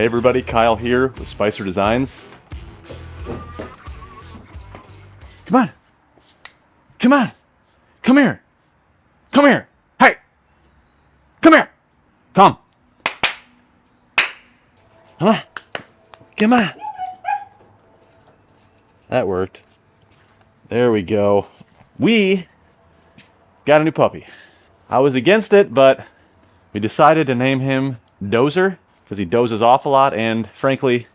Hey everybody, Kyle here with Spicer Designs. Come on. Come on. Come here. Come here. Hey. Come here. Come. Come on. Come on. That worked. There we go. We got a new puppy. I was against it, but we decided to name him Dozer because he dozes off a lot, and frankly,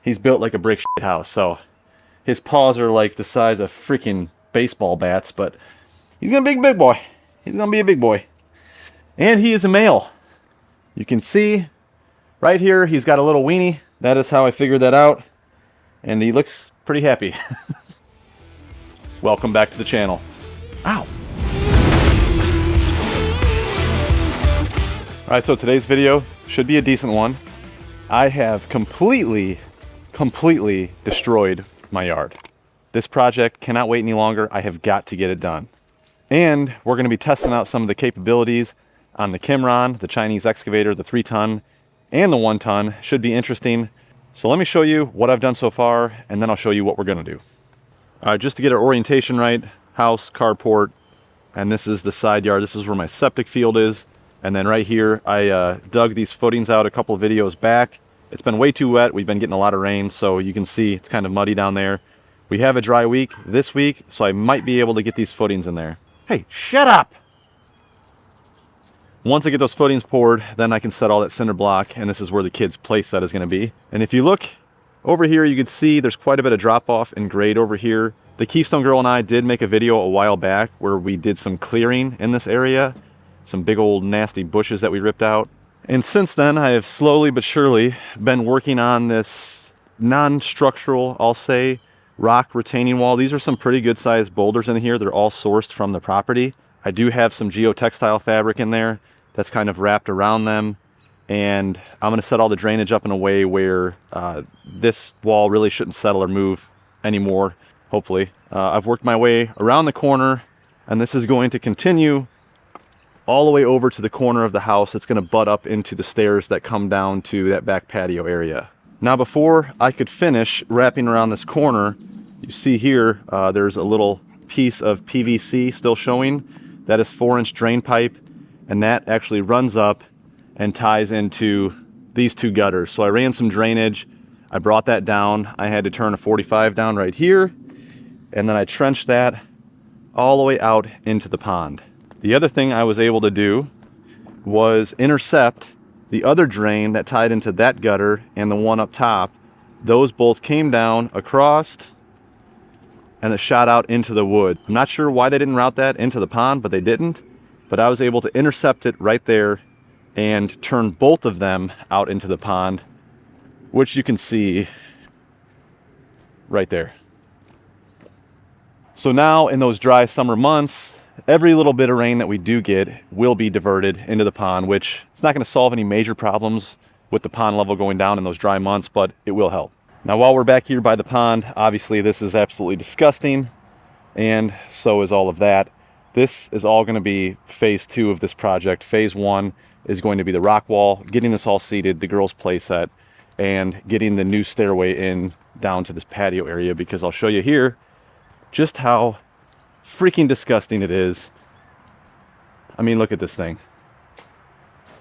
he's built like a brick shit house. So his paws are like the size of freaking baseball bats, but he's gonna be a big boy. He's gonna be a big boy. And he is a male. You can see right here, he's got a little weenie. That is how I figured that out. And he looks pretty happy. Welcome back to the channel. Ow. Alright, so today's video should be a decent one. I have completely destroyed my yard. This project cannot wait any longer. I have got to get it done. And we're going to be testing out some of the capabilities on the Kimron, the Chinese excavator, the 3-ton, and the 1-ton. Should be interesting. So let me show you what I've done so far, and then I'll show you what we're going to do. Alright, just to get our orientation right, house, carport, and this is the side yard. This is where my septic field is. And then right here, I dug these footings out a couple of videos back. It's been way too wet. We've been getting a lot of rain, so you can see it's kind of muddy down there. We have a dry week this week, so I might be able to get these footings in there. Hey, shut up! Once I get those footings poured, then I can set all that cinder block, and this is where the kids' play set is going to be. And if you look over here, you can see there's quite a bit of drop-off in grade over here. The Keystone Girl and I did make a video a while back where we did some clearing in this area. Some big old nasty bushes that we ripped out. And since then, I have slowly but surely been working on this non-structural, I'll say, rock retaining wall. These are some pretty good sized boulders in here. They're all sourced from the property. I do have some geotextile fabric in there that's kind of wrapped around them. And I'm gonna set all the drainage up in a way where this wall really shouldn't settle or move anymore, hopefully. I've worked my way around the corner, and this is going to continue all the way over to the corner of the house. It's going to butt up into the stairs that come down to that back patio area. Now before I could finish wrapping around this corner, you see here there's a little piece of PVC still showing. That is 4-inch drain pipe, and that actually runs up and ties into these two gutters. So I ran some drainage, I brought that down, I had to turn a 45 down right here, and then I trenched that all the way out into the pond. The other thing I was able to do was intercept the other drain that tied into that gutter and the one up top. Those both came down across and it shot out into the wood. I'm not sure why they didn't route that into the pond, but they didn't. But I was able to intercept it right there and turn both of them out into the pond, which you can see right there. So now in those dry summer months, every little bit of rain that we do get will be diverted into the pond, which it's not going to solve any major problems with the pond level going down in those dry months, but it will help. Now, while we're back here by the pond, obviously this is absolutely disgusting, and so is all of that. This is all going to be phase 2 of this project. Phase 1 is going to be the rock wall, getting this all seated, the girls' play set, and getting the new stairway in down to this patio area, because I'll show you here just how freaking disgusting it is. I mean, look at this thing.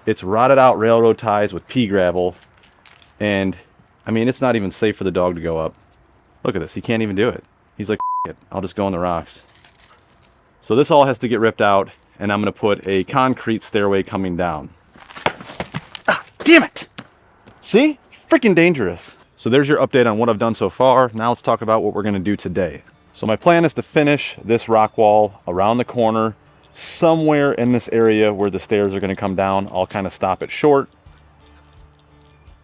It's rotted out railroad ties with pea gravel, and I mean, it's not even safe for the dog to go up. Look at this, he can't even do it. He's like, it, I'll just go on the rocks. So this all has to get ripped out, and I'm gonna put a concrete stairway coming down. Ah, damn it! See? Freaking dangerous. So there's your update on what I've done so far. Now let's talk about what we're gonna do today. So my plan is to finish this rock wall around the corner, somewhere in this area where the stairs are going to come down. I'll kind of stop it short.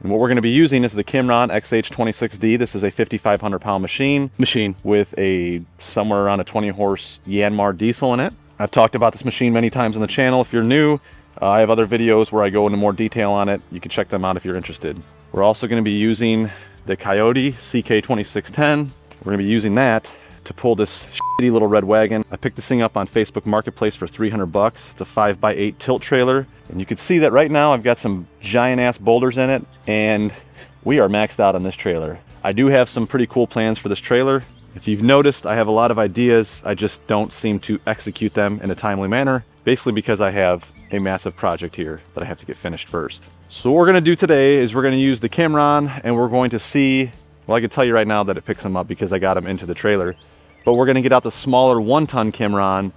And what we're going to be using is the Kimron XH26D. This is a 5,500 pound machine with a somewhere around a 20 horse Yanmar diesel in it. I've talked about this machine many times on the channel. If you're new, I have other videos where I go into more detail on it. You can check them out if you're interested. We're also going to be using the Coyote CK2610. We're going to be using that to pull this shitty little red wagon. I picked this thing up on Facebook Marketplace for 300 bucks. It's a 5x8 tilt trailer. And you can see that right now I've got some giant ass boulders in it, and we are maxed out on this trailer. I do have some pretty cool plans for this trailer. If you've noticed, I have a lot of ideas. I just don't seem to execute them in a timely manner, basically because I have a massive project here that I have to get finished first. So what we're gonna do today is we're gonna use the Cimarron, and we're going to see, well, I can tell you right now that it picks them up because I got them into the trailer, but we're gonna get out the smaller 1-ton Cimarron.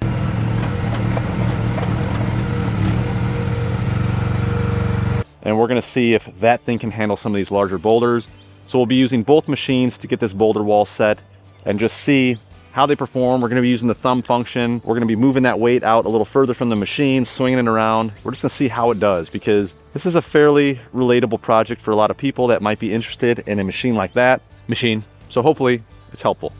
And we're gonna see if that thing can handle some of these larger boulders. So we'll be using both machines to get this boulder wall set and just see how they perform. We're gonna be using the thumb function. We're gonna be moving that weight out a little further from the machine, swinging it around. We're just gonna see how it does, because this is a fairly relatable project for a lot of people that might be interested in a machine like that. So hopefully it's helpful.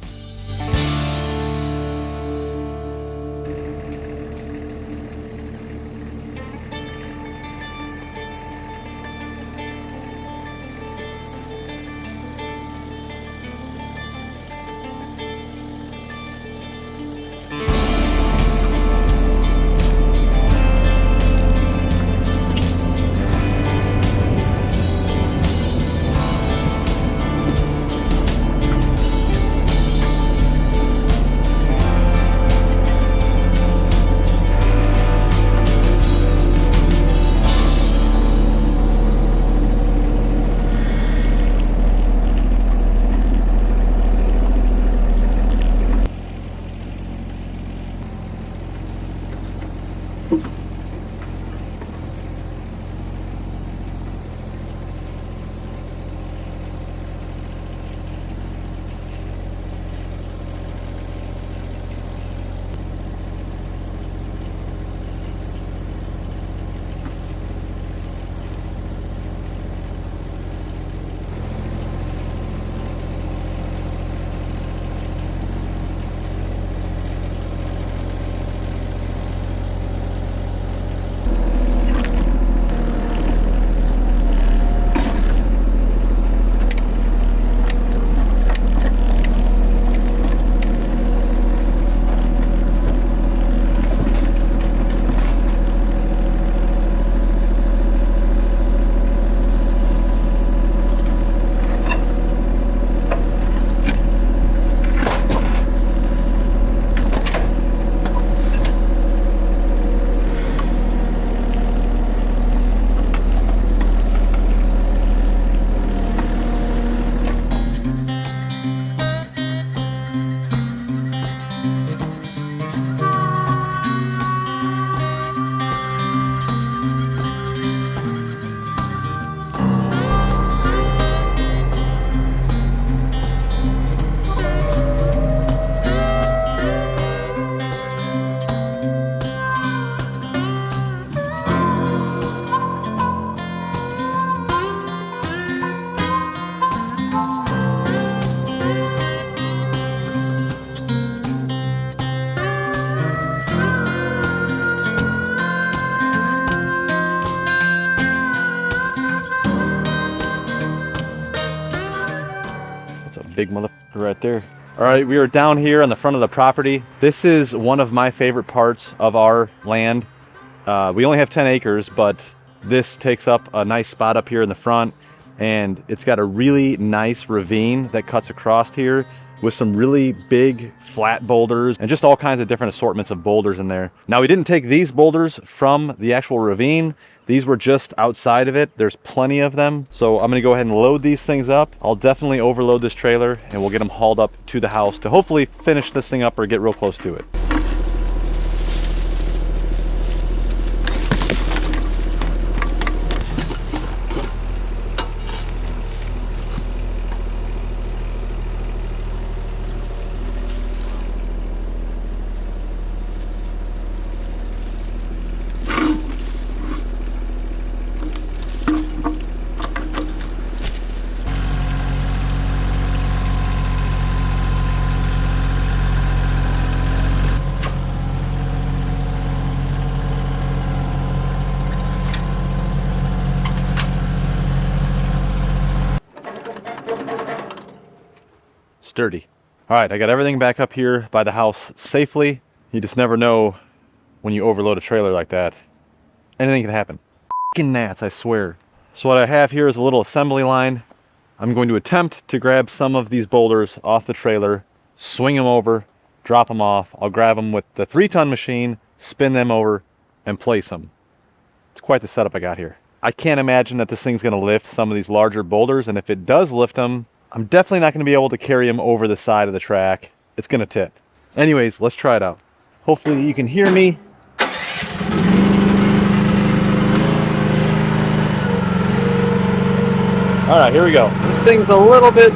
Big motherfucker right there. All right, we are down here on the front of the property. This is one of my favorite parts of our land. We only have 10 acres, but this takes up a nice spot up here in the front, and it's got a really nice ravine that cuts across here with some really big flat boulders and just all kinds of different assortments of boulders in there. Now, we didn't take these boulders from the actual ravine. These were just outside of it. There's plenty of them. So I'm gonna go ahead and load these things up. I'll definitely overload this trailer and we'll get them hauled up to the house to hopefully finish this thing up or get real close to it. Sturdy. All right, I got everything back up here by the house safely. You just never know when you overload a trailer like that. Anything can happen. F***ing gnats, I swear. So what I have here is a little assembly line. I'm going to attempt to grab some of these boulders off the trailer, swing them over, drop them off. I'll grab them with the 3-ton machine, spin them over, and place them. It's quite the setup I got here. I can't imagine that this thing's going to lift some of these larger boulders, and if it does lift them, I'm definitely not going to be able to carry them over the side of the track. It's going to tip. Anyways, let's try it out. Hopefully you can hear me. All right, here we go. This thing's a little bit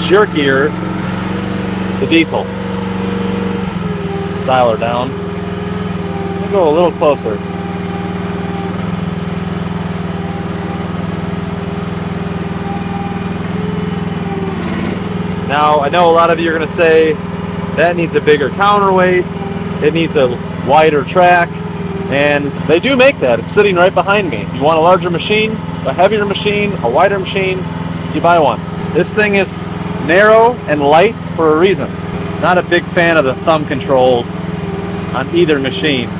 jerkier. The diesel. Dial her down. I'll go a little closer. Now, I know a lot of you are going to say that needs a bigger counterweight. It needs a wider track. And they do make that. It's sitting right behind me. If you want a larger machine, a heavier machine, a wider machine, you buy one. This thing is narrow and light for a reason. Not a big fan of the thumb controls on either machine.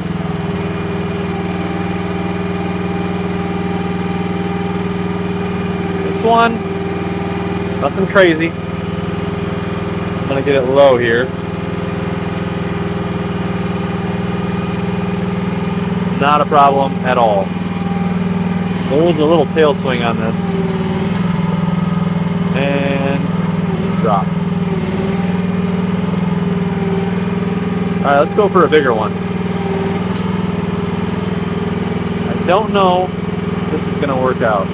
This one, nothing crazy. I'm gonna get it low here. Not a problem at all. There is a little tail swing on this. And drop. Alright, let's go for a bigger one. I don't know if this is going to work out.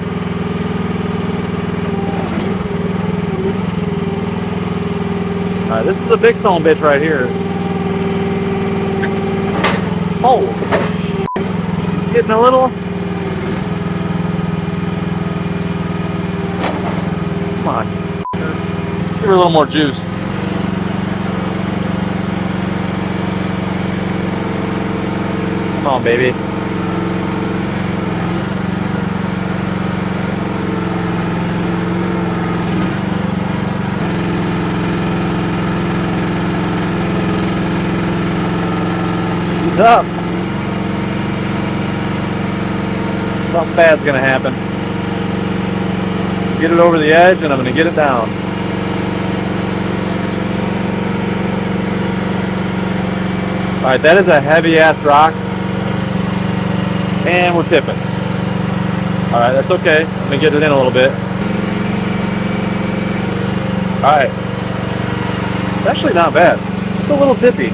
Alright, this is a big son of a bitch right here. Oh! Getting a little... Come on. Give her a little more juice. Come on, baby. He's up. Something bad's gonna happen. Get it over the edge and I'm gonna get it down. Alright, that is a heavy ass rock. And we're tipping. Alright, that's okay. I'm gonna get it in a little bit. Alright. It's actually not bad. It's a little tippy.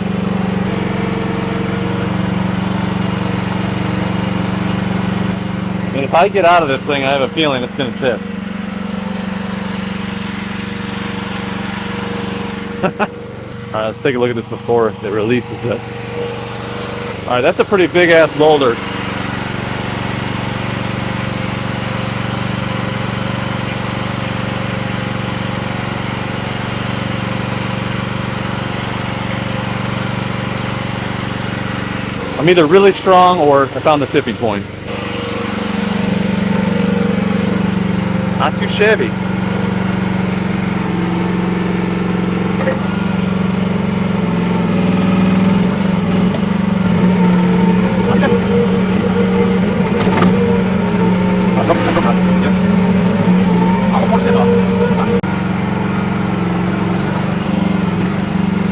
And if I get out of this thing, I have a feeling it's gonna tip. Alright, let's take a look at this before it releases it. Alright, that's a pretty big ass boulder. I'm either really strong or I found the tipping point. Not too shabby.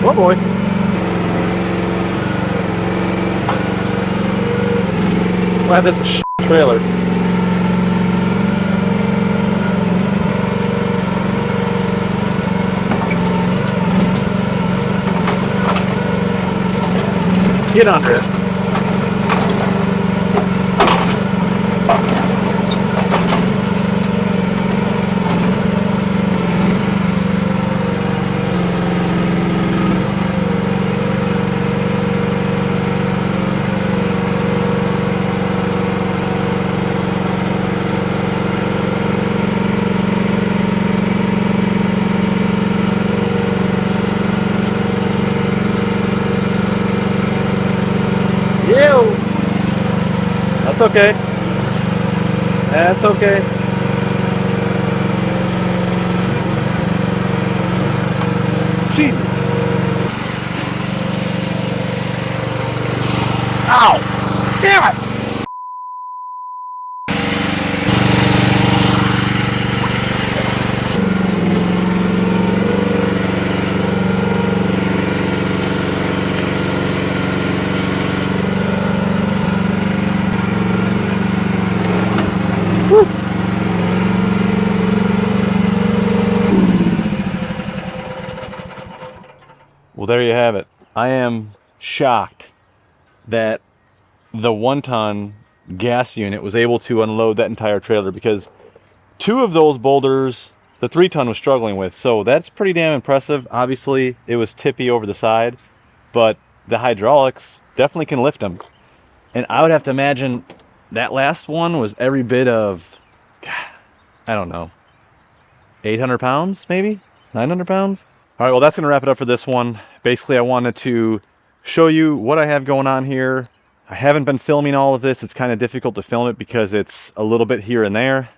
Oh boy. Wow, that's a shit trailer. Get under it. That's okay. That's okay. Jesus. there you have it. I am shocked that the 1-ton gas unit was able to unload that entire trailer, because 2 of those boulders the 3-ton was struggling with. So that's pretty damn impressive. Obviously it was tippy over the side, but the hydraulics definitely can lift them. And I would have to imagine that last one was every bit of, I don't know, 800 pounds, maybe 900 pounds. All right, well, that's gonna wrap it up for this one. Basically, I wanted to show you what I have going on here. I haven't been filming all of this. It's kind of difficult to film it because it's a little bit here and there.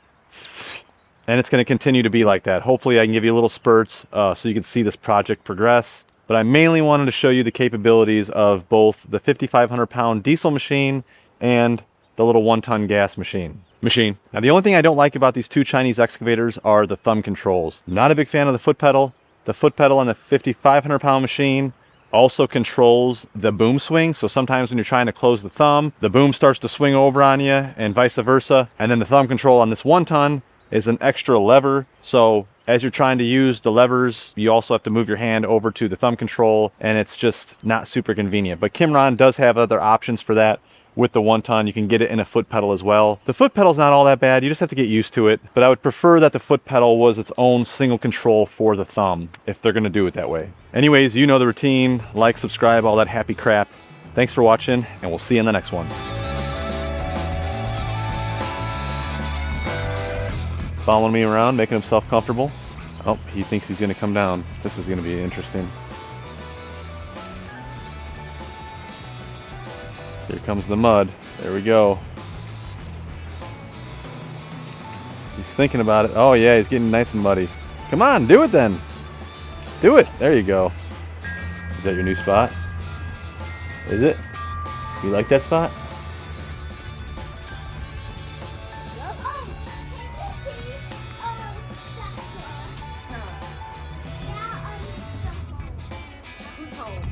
And it's gonna continue to be like that. Hopefully I can give you little spurts so you can see this project progress. But I mainly wanted to show you the capabilities of both the 5,500 pound diesel machine and the little 1-ton gas machine. Now, the only thing I don't like about these 2 Chinese excavators are the thumb controls. I'm not a big fan of the foot pedal. The foot pedal on the 5,500 pound machine also controls the boom swing. So sometimes when you're trying to close the thumb, the boom starts to swing over on you and vice versa. And then the thumb control on this 1-ton is an extra lever. So as you're trying to use the levers, you also have to move your hand over to the thumb control, and it's just not super convenient. But Kimron does have other options for that. With the 1-ton, you can get it in a foot pedal as well. The foot pedal's not all that bad, you just have to get used to it. But I would prefer that the foot pedal was its own single control for the thumb, if they're gonna do it that way. Anyways, you know the routine. Like, subscribe, all that happy crap. Thanks for watching, and we'll see you in the next one. Following me around, making himself comfortable. Oh, he thinks he's gonna come down. This is gonna be interesting. Here comes the mud. There we go. He's thinking about it. Oh yeah, he's getting nice and muddy. Come on, do it then. Do it. There you go. Is that your new spot? Is it? You like that spot? Who's home?